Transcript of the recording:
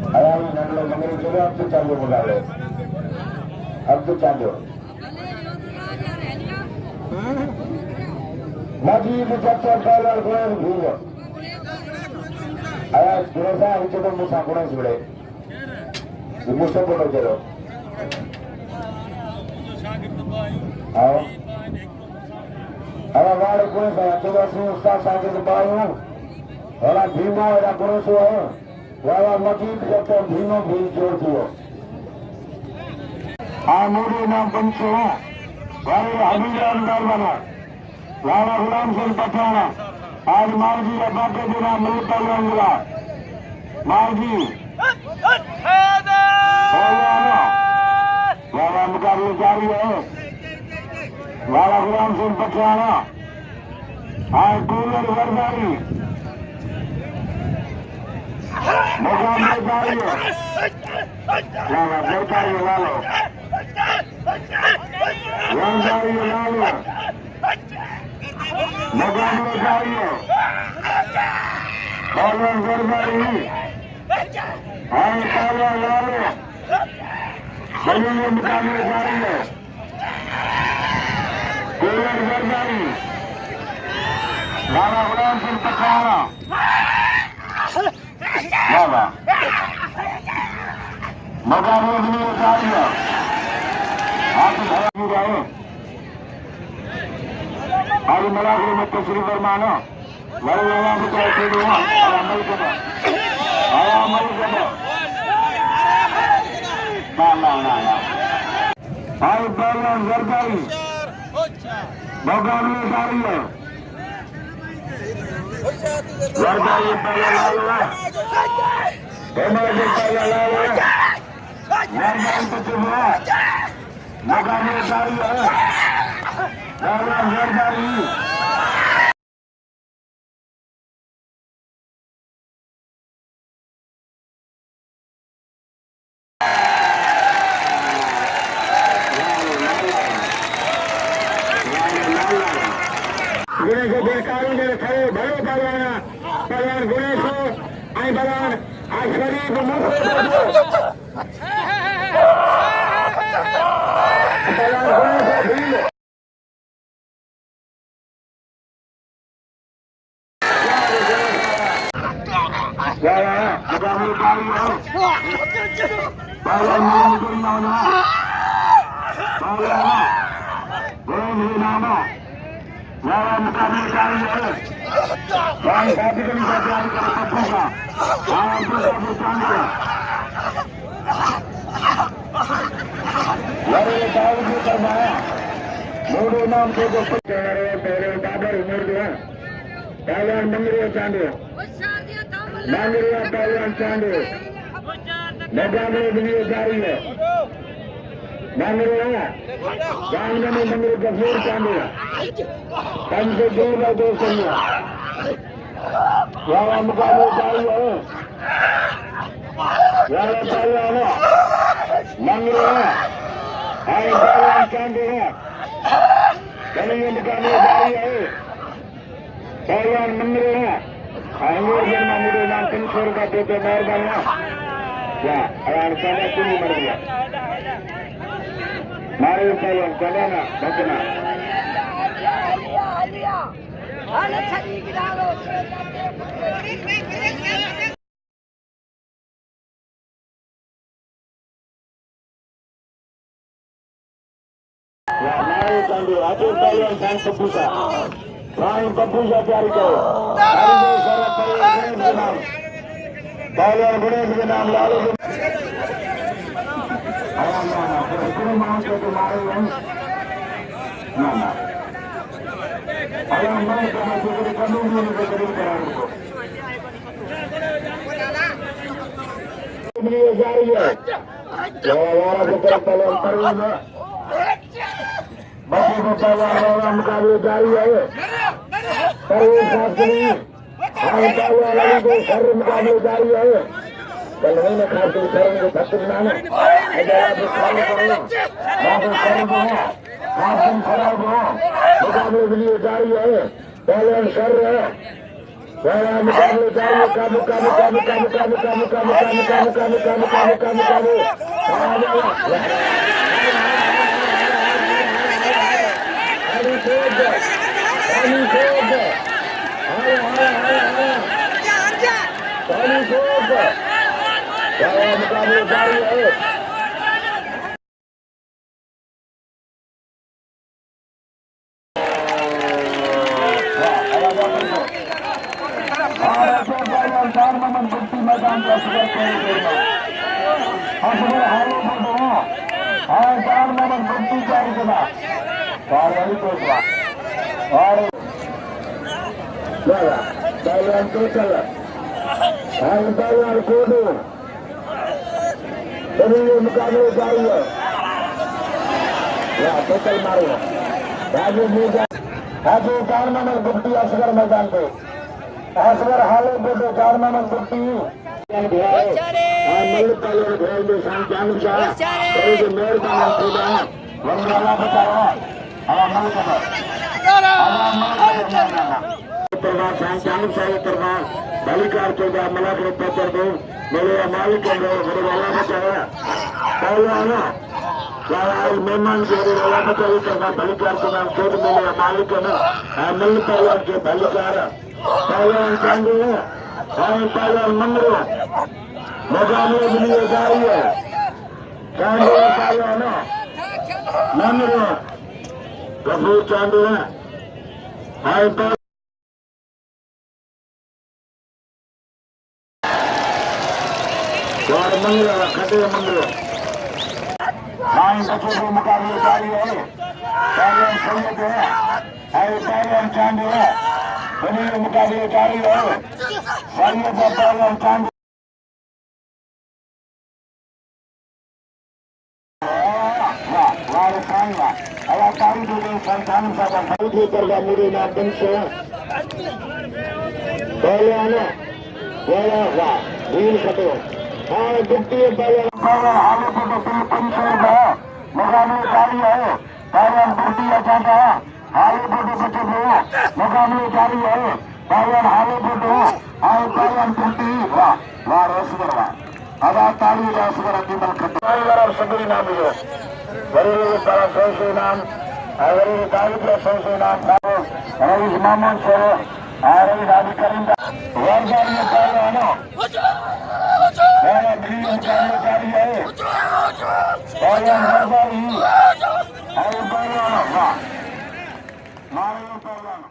अब तो चालू मुकाबले, अब तो चालू मजीद चक्कर पहलवान गुलाम भूल आया गुरसा इच्छा तो मुसा गुना सुड़े मुसा बोलो चलो आओ अब वाले गुने से तो बस उस्ताद साके तो बाहर वाला भीमा वाला गुने सो है वाला मजीद चक्कर भीमा भील जोड़ दियो आमूरी नाम पंचो वाले हबीबा अंदर बना लाला गुलाम सिंह पठान आज माल जी का बाटे बिना मिल पहलवान गुलाम माल जी लाला मुकाबले जारी है लाला गुलाम सिंह पठान आज कूलर वरदारी मुकाबले जारी है लाला बढ़ता है लालो वरदारी लालो मुकाबले जारी है पहलवान वरदारी आज पहलवान लालो सभी मुकाबले जारी है कूलर वरदारी लाला गुलाम सिंह पठान लाला मुकाबले के लिए जारी है आप गए आज मलाखरो में तशरीफ फरमाना वही लाला को कहते हो अमल करो अमल करो ना आज पहलवान वरदारी मुकाबले जारी है वरदारी पहले लाला मुकाबले जारी है वरदारी गुणे को बेकारी में खड़े भले पहलवान पहलवान गुणे को आई पहलवान आज शरीफ Naya मुकाबले जारी है भाई साथी को निकाल जारी करो पप्पू का हाँ पूरा भूटान का लड़े दाऊद ने करवाया मोड़ो नाम के जो तेरे बाबर उमर दिया पहलवान मंगरिया चांदो मंगरिया पहलवान चांदो मुकाबले के लिए जारी है मंगरिया गांधी में मंगरी गफूर चांदो कम से 2 बार 2 सैया लाला मुकाबले जारी है लाला पहलवान मंगरिया आई पहलवान चांदो है कलिंग मुकाबले जारी है पहलवान मंगरिया आंगूर जन्मा मुझे नाम 300 रुपया देते मेहरबानी क्या अरान कहना क्यों मर गया मारे पहलवान कहना बचना पप्पूसा तैयारी करो पहलवान गणेश के नाम लालो जारी है बच्चे को पहलवान मुकाबले जारी है को सर मुकाबले जारी है कल महीने खास शरण को धक्के बनाने खराब हो मुकाबले के लिए जारी है पहलवान सर है मुकाबले जारी है। काबू काबू काबू काबू काबू काबू काबू काबू काबू काबू काबू काबू काबू काबू मुकाबले जारी है। गुप्ती मैदान का असगर असगर हालों पर दो हाँ 4 नंबर गुप्ती जारी करना कार्रवाई कोसवा और पहलवान तो चल हाँ पहलवान को दो सभी ये मुकाबले जारी है। तो चल मारो आज 4 नंबर गुप्ती असगर मैदान पे असगर हालों पे 4 नंबर गुप्ती मल्ल पहलवान घोल में शाम मेहरबान खुदा वंगाला बताओ मल्ल तरवा शाम तरवा बालिकार चौदह मलाखरो पत्थर दो मेरे मालिक वाला बचाया पहलवान मेहमान के वाला बचाई करना बालिकार के नाम चौध मेरे मालिक मल्ल पहलवान के बालिकार पहलवान चांदू पहलवान मंगरो मुकाबले के लिए जारी है। चांदू पहलवान मंगरो गफूर चांदू है मंगरो खटे मंगरो बच्चों के मुकाबले जारी है। पहलवान सैयद है पहलवान चांदू है बनी मुकाबले जारी है। सैयद पहलवान चांदू संतान साहब करवा मेरे माध्यम से पहलवान भील खटो हाँ गुप्ती पहलवान हालों को परिसर है मुकाबले जारी है। पहलवान गुप्ती चाहता है हालों को बच्चे दो मुकाबले जारी है। पहलवान हालों को दो आए पहलवान गुप्ती वाह रसगर वाह अब ताली रसगर अंतिम खटो सभी नाम लियो गरीब सारा सौ नाम अगर तारीख सौ नाम रईस मोहम्मद से रईस आदि करिंदा वर्गार में पहलवानों मुकाबले जारी है। पहलवान वर्गार ही पहलवानों